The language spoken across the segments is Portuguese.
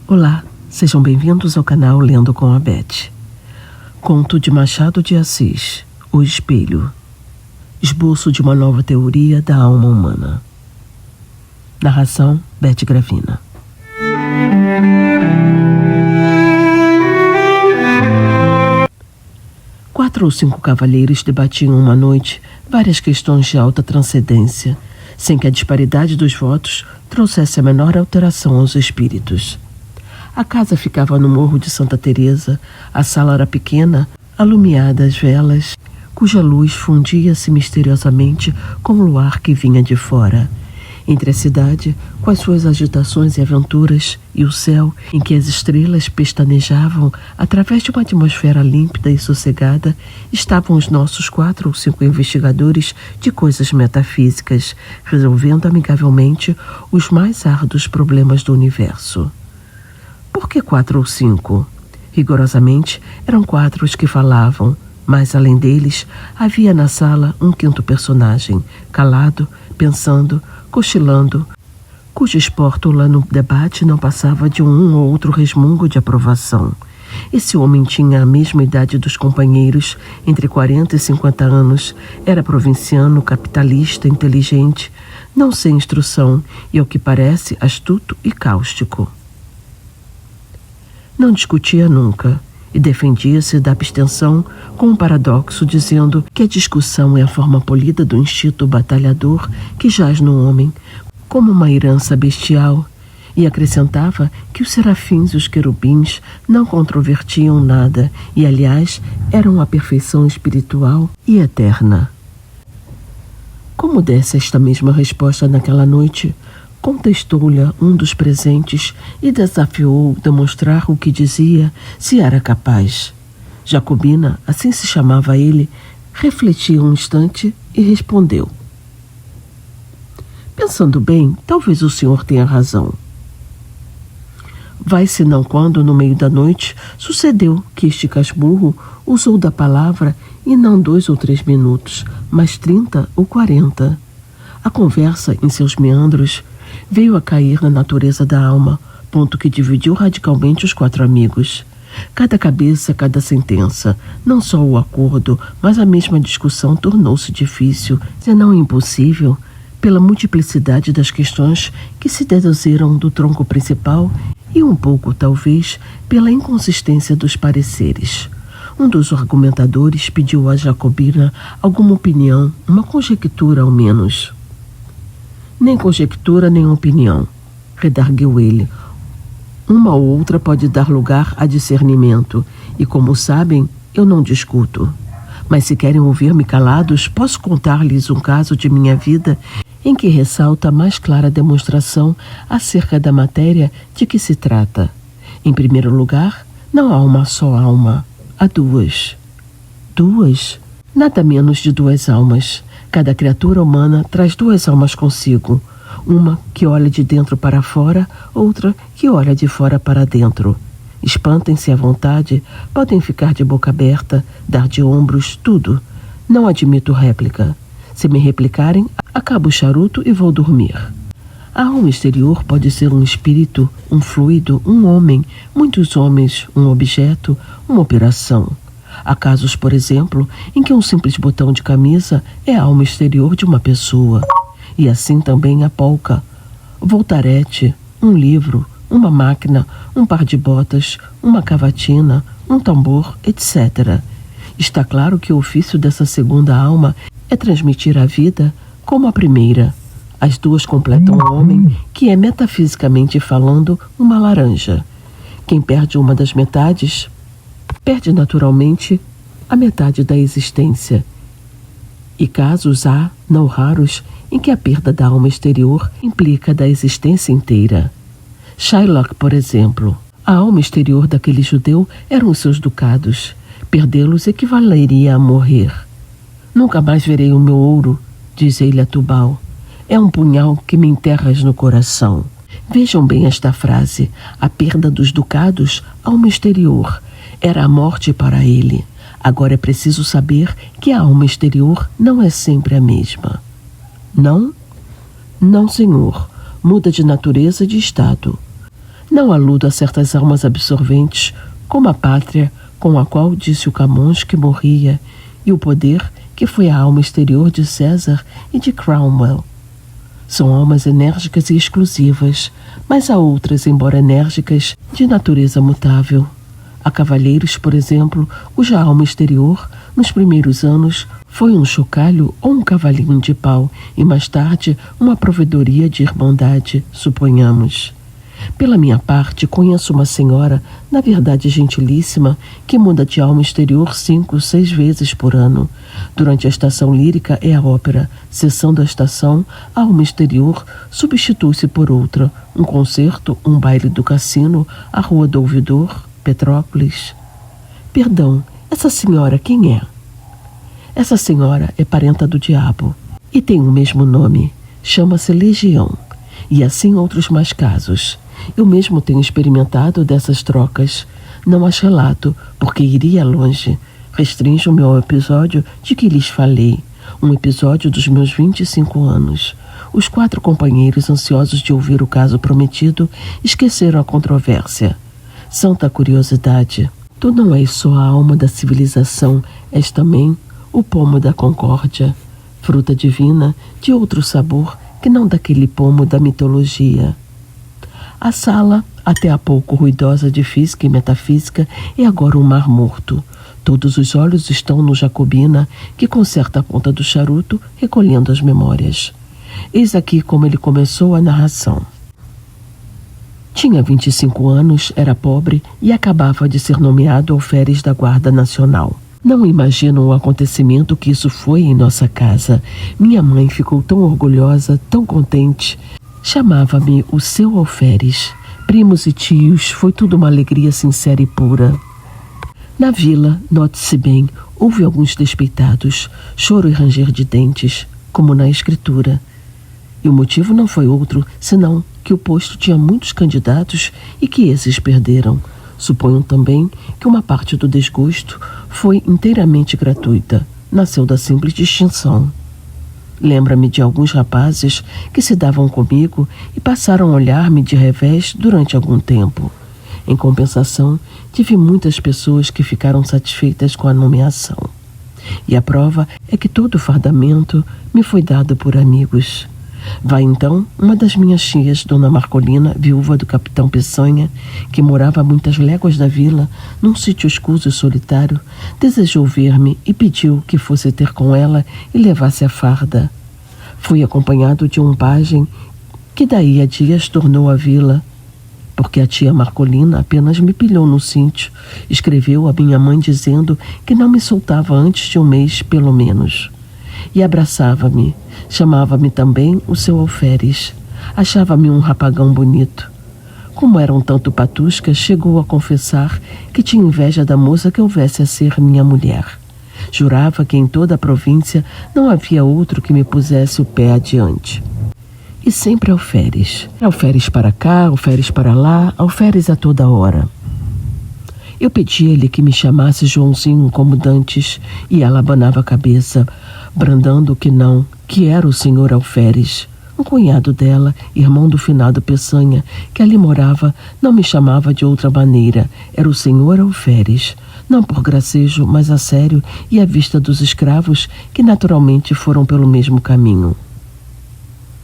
Olá, sejam bem-vindos ao canal Lendo com a Beth. Conto de Machado de Assis, O Espelho. Esboço de uma nova teoria da alma humana. Narração, Beth Gravina. Quatro ou cinco cavalheiros debatiam uma noite várias questões de alta transcendência, sem que a disparidade dos votos trouxesse a menor alteração aos espíritos. A casa ficava no Morro de Santa Teresa, a sala era pequena, alumiada às velas, cuja luz fundia-se misteriosamente com o luar que vinha de fora. Entre a cidade, com as suas agitações e aventuras, e o céu, em que as estrelas pestanejavam, através de uma atmosfera límpida e sossegada, estavam os nossos 4 ou 5 investigadores de coisas metafísicas, resolvendo amigavelmente os mais árduos problemas do universo. Por que 4 ou 5? Rigorosamente, eram 4 os que falavam, mas, além deles, havia na sala um quinto personagem, calado, pensando, cochilando, cuja espórtula no debate não passava de um ou outro resmungo de aprovação. Esse homem tinha a mesma idade dos companheiros, entre 40 e 50 anos, era provinciano, capitalista, inteligente, não sem instrução e, ao que parece, astuto e cáustico. Não discutia nunca e defendia-se da abstenção com um paradoxo, dizendo que a discussão é a forma polida do instinto batalhador que jaz no homem, como uma herança bestial, e acrescentava que os serafins e os querubins não controvertiam nada e, aliás, eram a perfeição espiritual e eterna. Como desse esta mesma resposta naquela noite, contestou-lhe um dos presentes e desafiou demonstrar o que dizia, se era capaz. Jacobina, assim se chamava ele, refletiu um instante e respondeu: pensando bem, talvez o senhor tenha razão. Vai senão quando, no meio da noite, sucedeu que este casmurro usou da palavra e não 2 ou 3 minutos, mas 30 ou 40. A conversa, em seus meandros, veio a cair na natureza da alma, ponto que dividiu radicalmente os 4 amigos. Cada cabeça, cada sentença, não só o acordo, mas a mesma discussão tornou-se difícil, se não impossível, pela multiplicidade das questões que se deduziram do tronco principal e um pouco, talvez, pela inconsistência dos pareceres. Um dos argumentadores pediu a Jacobina alguma opinião, uma conjectura ao menos. Nem conjectura, nem opinião, redarguiu ele. Uma ou outra pode dar lugar a discernimento, e como sabem, eu não discuto. Mas se querem ouvir-me calados, posso contar-lhes um caso de minha vida em que ressalta a mais clara demonstração acerca da matéria de que se trata. Em primeiro lugar, não há uma só alma, há 2. 2? Nada menos de 2 almas. Cada criatura humana traz 2 almas consigo, uma que olha de dentro para fora, outra que olha de fora para dentro. Espantem-se à vontade, podem ficar de boca aberta, dar de ombros, tudo. Não admito réplica. Se me replicarem, acabo o charuto e vou dormir. A alma exterior pode ser um espírito, um fluido, um homem, muitos homens, um objeto, uma operação. Há casos, por exemplo, em que um simples botão de camisa é a alma exterior de uma pessoa. E assim também a polca, voltarete, um livro, uma máquina, um par de botas, uma cavatina, um tambor, etc. Está claro que o ofício dessa segunda alma é transmitir a vida como a primeira. As 2 completam o homem, que é metafisicamente falando uma laranja. Quem perde uma das metades perde naturalmente a metade da existência. E casos há, não raros, em que a perda da alma exterior implica da existência inteira. Shylock, por exemplo, a alma exterior daquele judeu eram os seus ducados. Perdê-los equivaleria a morrer. Nunca mais verei o meu ouro, diz ele a Tubal. É um punhal que me enterras no coração. Vejam bem esta frase. A perda dos ducados, alma exterior, era a morte para ele. Agora é preciso saber que a alma exterior não é sempre a mesma. Não? Não, senhor. Muda de natureza e de estado. Não aludo a certas almas absorventes, como a pátria com a qual disse o Camões que morria, e o poder que foi a alma exterior de César e de Cromwell. São almas enérgicas e exclusivas, mas há outras, embora enérgicas, de natureza mutável. Há cavalheiros, por exemplo, cuja alma exterior, nos primeiros anos, foi um chocalho ou um cavalinho de pau, e mais tarde uma provedoria de irmandade, suponhamos. Pela minha parte, conheço uma senhora, na verdade gentilíssima, que muda de alma exterior 5, 6 vezes por ano. Durante a estação lírica é a ópera. Cessando a estação, a alma exterior substitui-se por outra. Um concerto, um baile do cassino, a Rua do Ouvidor, Petrópolis. Perdão, essa senhora quem é? Essa senhora é parenta do diabo e tem o mesmo nome. Chama-se Legião. E assim outros mais casos. Eu mesmo tenho experimentado dessas trocas. Não as relato, porque iria longe. Restrinjo-me ao episódio de que lhes falei. Um episódio dos meus 25 anos. Os 4 companheiros ansiosos de ouvir o caso prometido esqueceram a controvérsia. Santa curiosidade. Tu não és só a alma da civilização, és também o pomo da concórdia. Fruta divina de outro sabor que não daquele pomo da mitologia. A sala, até há pouco ruidosa de física e metafísica, é agora um mar morto. Todos os olhos estão no Jacobina, que conserta a ponta do charuto, recolhendo as memórias. Eis aqui como ele começou a narração. Tinha 25 anos, era pobre e acabava de ser nomeado alferes da Guarda Nacional. Não imaginam o acontecimento que isso foi em nossa casa. Minha mãe ficou tão orgulhosa, tão contente. Chamava-me o seu alferes. Primos e tios, foi tudo uma alegria sincera e pura. Na vila, note-se bem, houve alguns despeitados, choro e ranger de dentes, como na escritura. E o motivo não foi outro, senão que o posto tinha muitos candidatos e que esses perderam. Suponho também que uma parte do desgosto foi inteiramente gratuita, nasceu da simples distinção. Lembra-me de alguns rapazes que se davam comigo e passaram a olhar-me de revés durante algum tempo. Em compensação, tive muitas pessoas que ficaram satisfeitas com a nomeação. E a prova é que todo o fardamento me foi dado por amigos. Vai então uma das minhas tias, Dona Marcolina, viúva do capitão Peçanha, que morava a muitas léguas da vila, num sítio escuso e solitário, desejou ver-me e pediu que fosse ter com ela e levasse a farda. Fui acompanhado de um pajem que daí a dias tornou a vila, porque a tia Marcolina apenas me pilhou no cíncio, escreveu a minha mãe dizendo que não me soltava antes de um mês, pelo menos. E abraçava-me, chamava-me também o seu alferes. Achava-me um rapagão bonito. Como era um tanto patusca, chegou a confessar que tinha inveja da moça que houvesse a ser minha mulher. Jurava que em toda a província não havia outro que me pusesse o pé adiante. E sempre alferes. Alferes para cá, alferes para lá, alferes a toda hora. Eu pedi-lhe que me chamasse Joãozinho como dantes, e ela abanava a cabeça, brandando que não, que era o senhor alferes. Um cunhado dela, irmão do finado Peçanha, que ali morava, não me chamava de outra maneira. Era o senhor alferes, não por gracejo, mas a sério e à vista dos escravos, que naturalmente foram pelo mesmo caminho.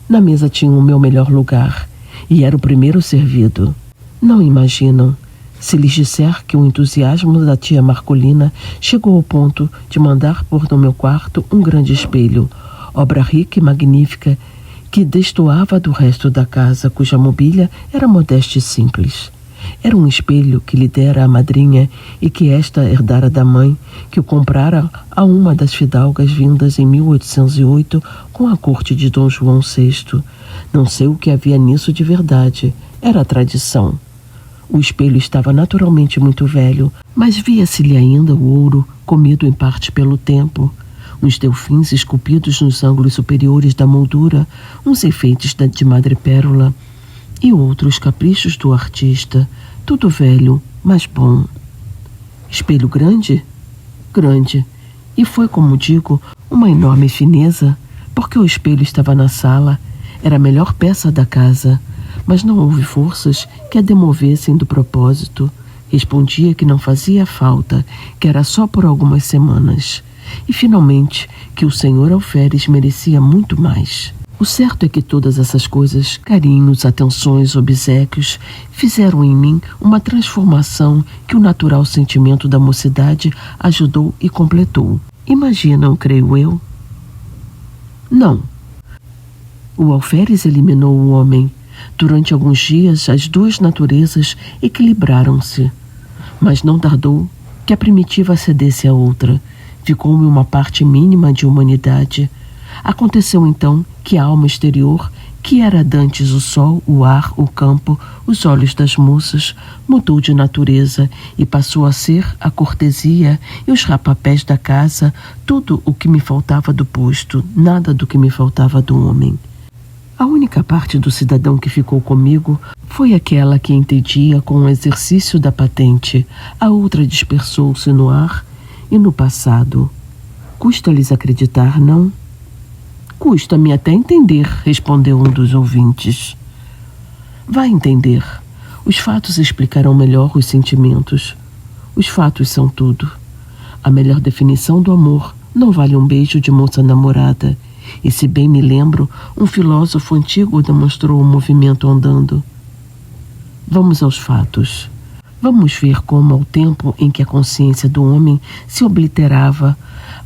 Na mesa tinha o meu melhor lugar, e era o primeiro servido. Não imaginam. Se lhes disser que o entusiasmo da tia Marcolina chegou ao ponto de mandar pôr no meu quarto um grande espelho, obra rica e magnífica, que destoava do resto da casa, cuja mobília era modesta e simples. Era um espelho que lhe dera a madrinha e que esta herdara da mãe, que o comprara a uma das fidalgas vindas em 1808 com a corte de Dom João VI. Não sei o que havia nisso de verdade, era a tradição. O espelho estava naturalmente muito velho, mas via-se-lhe ainda o ouro, comido em parte pelo tempo, uns delfins esculpidos nos ângulos superiores da moldura, uns enfeites de madrepérola e outros caprichos do artista, tudo velho, mas bom. Espelho grande? Grande. E foi, como digo, uma enorme fineza, porque o espelho estava na sala, era a melhor peça da casa. mas não houve forças que a demovessem do propósito. Respondia que não fazia falta, que era só por algumas semanas. E, finalmente, que o Sr. Alferes merecia muito mais. O certo é que todas essas coisas, carinhos, atenções, obséquios, fizeram em mim uma transformação que o natural sentimento da mocidade ajudou e completou. Imaginam, creio eu? Não. O Alferes eliminou o homem. Durante alguns dias, as duas naturezas equilibraram-se. Mas não tardou que a primitiva cedesse à outra. Ficou-me uma parte mínima de humanidade. Aconteceu então que a alma exterior, que era dantes o sol, o ar, o campo, os olhos das moças, mudou de natureza e passou a ser a cortesia e os rapapés da casa, tudo o que me faltava do posto, nada do que me faltava do homem. A única parte do cidadão que ficou comigo foi aquela que entendia com o exercício da patente. A outra dispersou-se no ar e no passado. Custa-lhes acreditar, não? Custa-me até entender, respondeu um dos ouvintes. Vá entender. Os fatos explicarão melhor os sentimentos. Os fatos são tudo. A melhor definição do amor não vale um beijo de moça namorada. E se bem me lembro, um filósofo antigo demonstrou o movimento andando. Vamos aos fatos. Vamos ver como, ao tempo em que a consciência do homem se obliterava,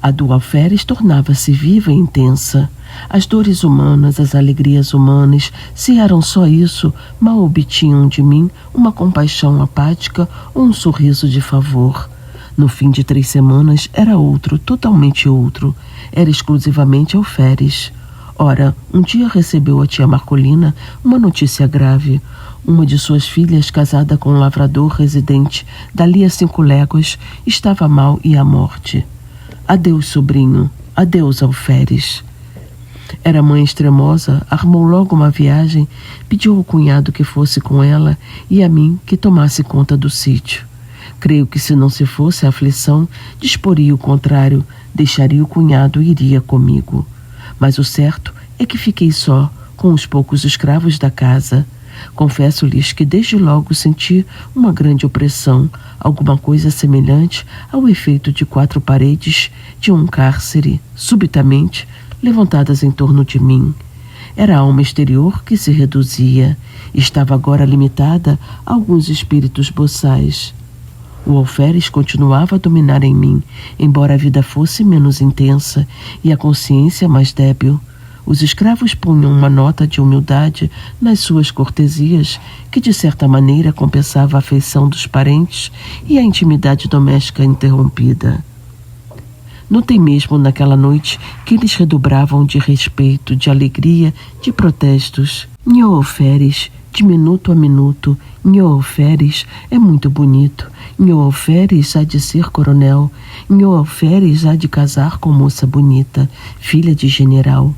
a do Alferes tornava-se viva e intensa. As dores humanas, as alegrias humanas, se eram só isso, mal obtinham de mim uma compaixão apática ou um sorriso de favor. No fim de 3 semanas era outro, totalmente outro. Era exclusivamente Alferes. Ora, um dia recebeu a tia Marcolina uma notícia grave. Uma de suas filhas, casada com um lavrador residente dali a 5 léguas, estava mal e à morte. Adeus, sobrinho. Adeus, Alferes. Era mãe extremosa, armou logo uma viagem, pediu ao cunhado que fosse com ela e a mim que tomasse conta do sítio. Creio que se não se fosse a aflição, disporia o contrário, deixaria o cunhado e iria comigo. Mas o certo é que fiquei só, com os poucos escravos da casa. Confesso-lhes que desde logo senti uma grande opressão, alguma coisa semelhante ao efeito de 4 paredes de um cárcere, subitamente levantadas em torno de mim. Era a alma exterior que se reduzia, estava agora limitada a alguns espíritos boçais. O Alferes continuava a dominar em mim, embora a vida fosse menos intensa e a consciência mais débil. Os escravos punham uma nota de humildade nas suas cortesias, que de certa maneira compensava a afeição dos parentes e a intimidade doméstica interrompida. Notei mesmo naquela noite que eles redobravam de respeito, de alegria, de protestos. Nhô Alferes, de minuto a minuto, Nhô Alferes é muito bonito. Nhô Alferes há de ser coronel. Nhô Alferes há de casar com moça bonita, filha de general.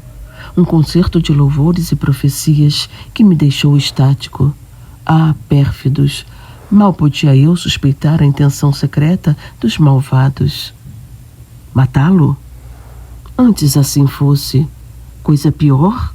Um concerto de louvores e profecias que me deixou estático. Ah, pérfidos! Mal podia eu suspeitar a intenção secreta dos malvados. Matá-lo? Antes assim fosse. Coisa pior?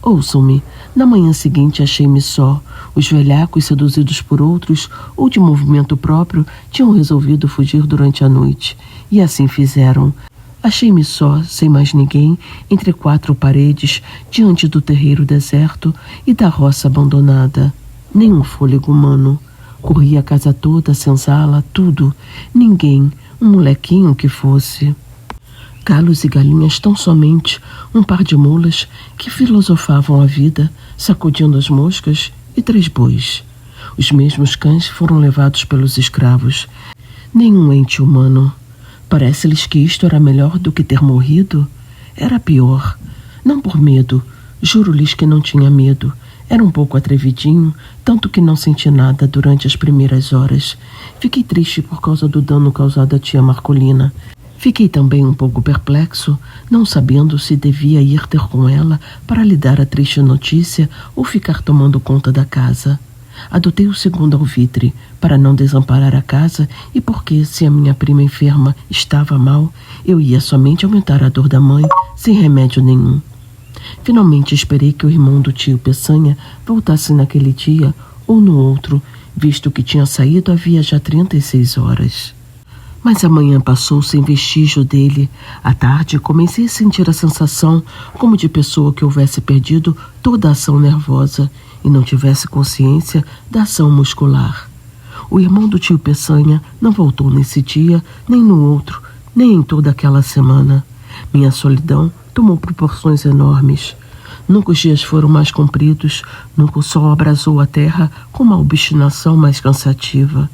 Ouçam-me, na manhã seguinte achei-me só. Os velhacos, seduzidos por outros ou de movimento próprio, tinham resolvido fugir durante a noite. E assim fizeram. Achei-me só, sem mais ninguém, entre 4 paredes, diante do terreiro deserto e da roça abandonada. Nenhum fôlego humano. Corria a casa toda, a senzala, tudo. Ninguém, um molequinho que fosse. Galos e galinhas tão somente, um par de mulas que filosofavam a vida, sacudindo as moscas, e 3 bois. Os mesmos cães foram levados pelos escravos. Nenhum ente humano. Parece-lhes que isto era melhor do que ter morrido? Era pior. Não por medo. Juro-lhes que não tinha medo. Era um pouco atrevidinho, tanto que não senti nada durante as primeiras horas. Fiquei triste por causa do dano causado à tia Marcolina. Fiquei também um pouco perplexo, não sabendo se devia ir ter com ela para lhe dar a triste notícia ou ficar tomando conta da casa. Adotei o segundo alvitre, para não desamparar a casa e porque, se a minha prima enferma estava mal, eu ia somente aumentar a dor da mãe, sem remédio nenhum. Finalmente esperei que o irmão do tio Peçanha voltasse naquele dia ou no outro, visto que tinha saído havia já 36 horas. Mas a manhã passou sem vestígio dele. À tarde, comecei a sentir a sensação como de pessoa que houvesse perdido toda a ação nervosa e não tivesse consciência da ação muscular. O irmão do tio Peçanha não voltou nesse dia, nem no outro, nem em toda aquela semana. Minha solidão tomou proporções enormes. Nunca os dias foram mais compridos, nunca o sol abrasou a terra com uma obstinação mais cansativa.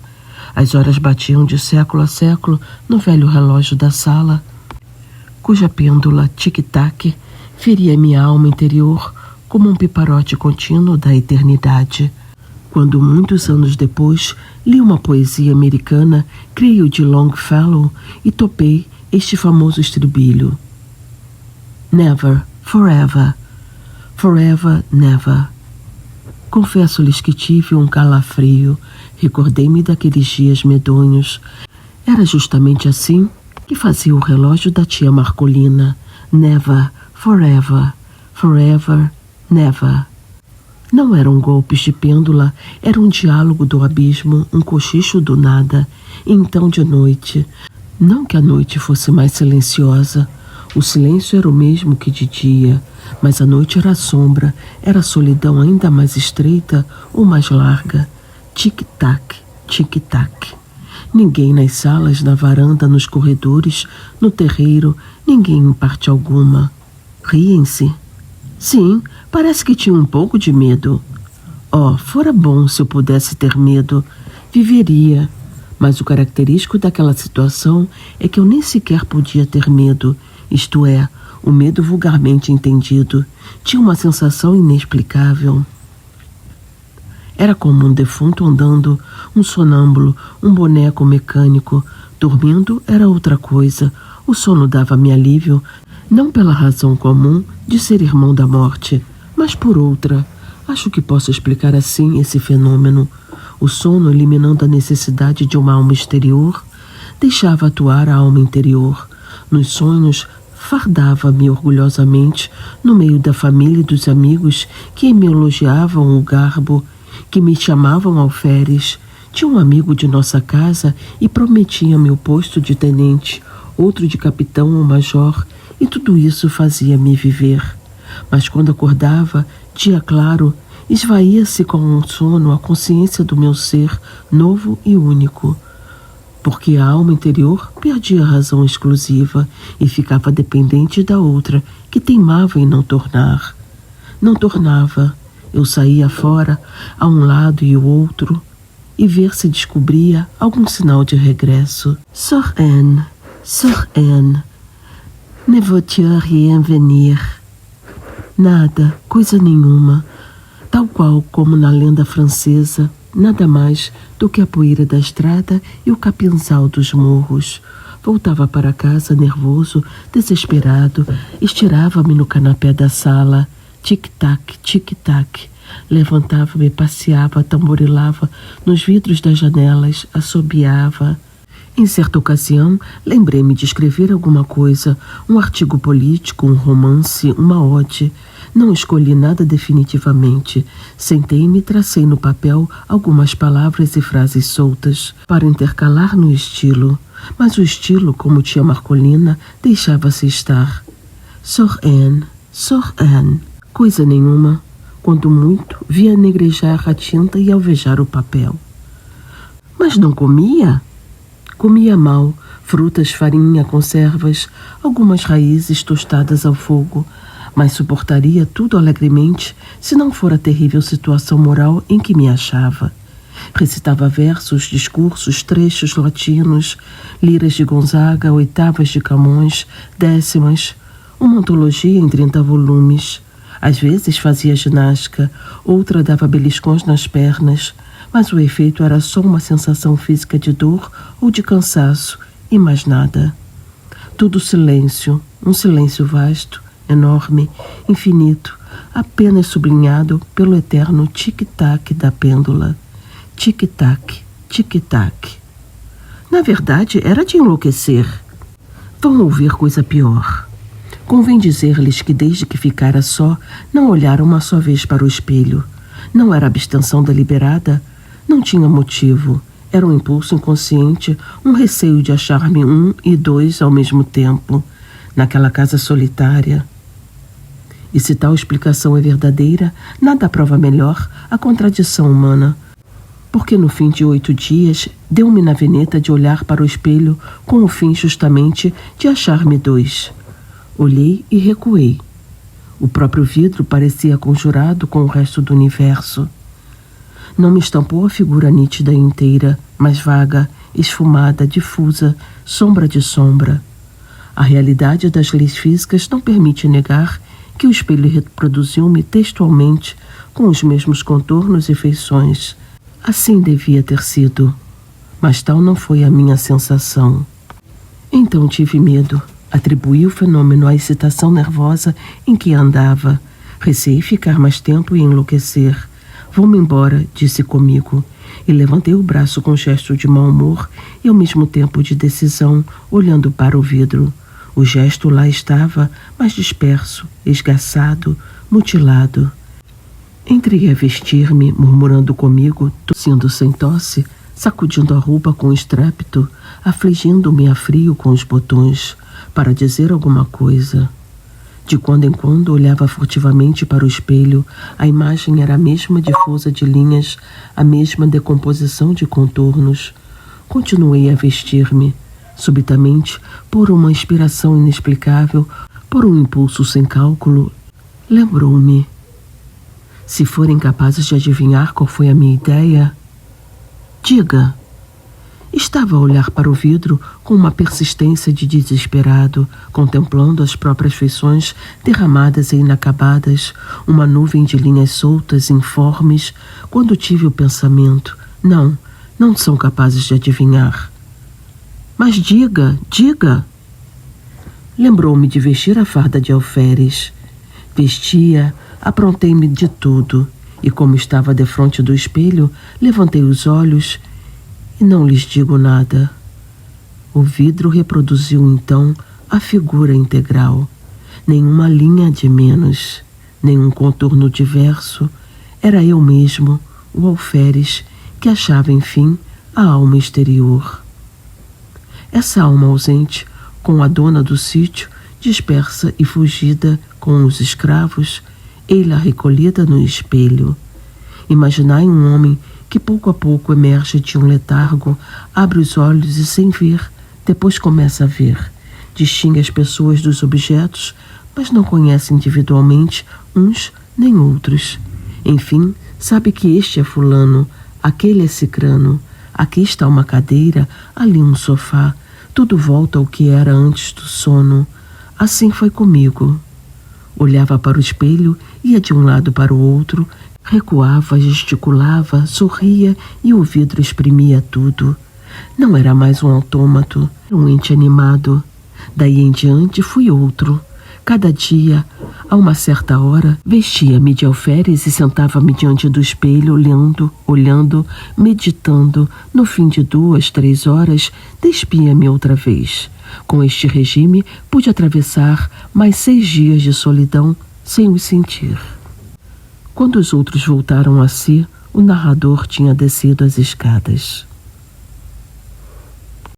As horas batiam de século a século no velho relógio da sala, cuja pêndula tic-tac feria minha alma interior como um piparote contínuo da eternidade. Quando, muitos anos depois, li uma poesia americana, creio de Longfellow, e topei este famoso estribilho: Never, forever, forever, never. Confesso-lhes que tive um calafrio. Recordei-me daqueles dias medonhos. Era justamente assim que fazia o relógio da tia Marcolina. Never, forever, forever, never. Não eram golpes de pêndula, era um diálogo do abismo, um cochicho do nada. E então de noite. Não que a noite fosse mais silenciosa. O silêncio era o mesmo que de dia, mas a noite era a sombra, era a solidão ainda mais estreita ou mais larga. Tic-tac, tic-tac. Ninguém nas salas, na varanda, nos corredores, no terreiro, ninguém em parte alguma. Riem-se. Sim, parece que tinha um pouco de medo. Oh, fora bom se eu pudesse ter medo. Viveria. Mas o característico daquela situação é que eu nem sequer podia ter medo, isto é, o medo vulgarmente entendido. Tinha uma sensação inexplicável. Era como um defunto andando, um sonâmbulo, um boneco mecânico. Dormindo era outra coisa. O sono dava-me alívio, não pela razão comum de ser irmão da morte, mas por outra. Acho que posso explicar assim esse fenômeno. O sono, eliminando a necessidade de uma alma exterior, deixava atuar a alma interior. Nos sonhos, fardava-me orgulhosamente no meio da família e dos amigos que me elogiavam o garbo, que me chamavam alferes. Tinha um amigo de nossa casa e prometia-me o posto de tenente, outro de capitão ou major, e tudo isso fazia-me viver. Mas quando acordava, dia claro, esvaía-se com um sono a consciência do meu ser novo e único, porque a alma interior perdia a razão exclusiva e ficava dependente da outra, que teimava em não tornar. Não tornava. Eu saía fora, a um lado e o outro, e ver se descobria algum sinal de regresso. Sœur Anne, ne veux-tu rien venir? Nada, coisa nenhuma. Tal qual como na lenda francesa, nada mais do que a poeira da estrada e o capinzal dos morros. Voltava para casa nervoso, desesperado, estirava-me no canapé da sala. Tic-tac, tic-tac. Levantava-me, passeava, tamborilava nos vidros das janelas, assobiava. Em certa ocasião, lembrei-me de escrever alguma coisa, um artigo político, um romance, uma ode. Não escolhi nada definitivamente. Sentei-me e tracei no papel algumas palavras e frases soltas para intercalar no estilo. Mas o estilo, como tia Marcolina, deixava-se estar. Sœur Anne, coisa nenhuma. Quando muito, via negrejar a tinta e alvejar o papel. Mas não comia? Comia mal, frutas, farinha, conservas, algumas raízes tostadas ao fogo, mas suportaria tudo alegremente se não for a terrível situação moral em que me achava. Recitava versos, discursos, trechos latinos, liras de Gonzaga, oitavas de Camões, décimas, uma antologia em 30 volumes. Às vezes fazia ginástica, outra dava beliscões nas pernas, mas o efeito era só uma sensação física de dor ou de cansaço e mais nada. Tudo silêncio, um silêncio vasto, enorme, infinito, apenas sublinhado pelo eterno tic-tac da pêndula. Tic-tac, tic-tac. Na verdade, era de enlouquecer. Vão ouvir coisa pior. Convém dizer-lhes que desde que ficara só, não olhara uma só vez para o espelho. Não era abstenção deliberada, não tinha motivo. Era um impulso inconsciente, um receio de achar-me um e dois ao mesmo tempo, naquela casa solitária. E se tal explicação é verdadeira, nada prova melhor a contradição humana. Porque no fim de 8 dias, deu-me na veneta de olhar para o espelho com o fim justamente de achar-me dois. Olhei e recuei. O próprio vidro parecia conjurado com o resto do universo. Não me estampou a figura nítida e inteira, mas vaga, esfumada, difusa, sombra de sombra. A realidade das leis físicas não permite negar que o espelho reproduziu-me textualmente com os mesmos contornos e feições. Assim devia ter sido, mas tal não foi a minha sensação. Então tive medo. Atribuí o fenômeno à excitação nervosa em que andava. Receei ficar mais tempo e enlouquecer. Vou-me embora, disse comigo, e levantei o braço com gesto de mau humor e ao mesmo tempo de decisão, olhando para o vidro. O gesto lá estava, mas disperso, esgaçado, mutilado. Entrei a vestir-me, murmurando comigo, tossindo sem tosse, sacudindo a roupa com estrépito, afligindo-me a frio com os botões, para dizer alguma coisa. De quando em quando olhava furtivamente para o espelho. A imagem era a mesma difusa de linhas, a mesma decomposição de contornos. Continuei a vestir-me. Subitamente, por uma inspiração inexplicável, por um impulso sem cálculo, lembrou-me. Se forem capazes de adivinhar qual foi a minha ideia, diga. Estava a olhar para o vidro com uma persistência de desesperado, contemplando as próprias feições derramadas e inacabadas, uma nuvem de linhas soltas, informes, quando tive o pensamento: não são capazes de adivinhar. Mas diga, diga! Lembrou-me de vestir a farda de alferes. Vestia, aprontei-me de tudo, e como estava defronte do espelho, levantei os olhos e não lhes digo nada. O vidro reproduziu então a figura integral. Nenhuma linha de menos, nenhum contorno diverso. Era eu mesmo, o alferes, que achava, enfim, a alma exterior. Essa alma ausente, com a dona do sítio, dispersa e fugida com os escravos, ei-la recolhida no espelho. Imaginai um homem que pouco a pouco emerge de um letargo, abre os olhos e, sem ver, depois começa a ver. Distingue as pessoas dos objetos, mas não conhece individualmente uns nem outros. Enfim, sabe que este é fulano, aquele é cicrano, aqui está uma cadeira, ali um sofá, tudo volta ao que era antes do sono. Assim foi comigo. Olhava para o espelho, ia de um lado para o outro, recuava, gesticulava, sorria e o vidro exprimia tudo. Não era mais um autômato, um ente animado. Daí em diante fui outro. Cada dia, a uma certa hora, vestia-me de alferes e sentava-me diante do espelho, olhando, meditando. No fim de 2, 3 horas, despia-me outra vez. Com este regime, pude atravessar mais 6 dias de solidão sem o sentir. Quando os outros voltaram a si, o narrador tinha descido as escadas.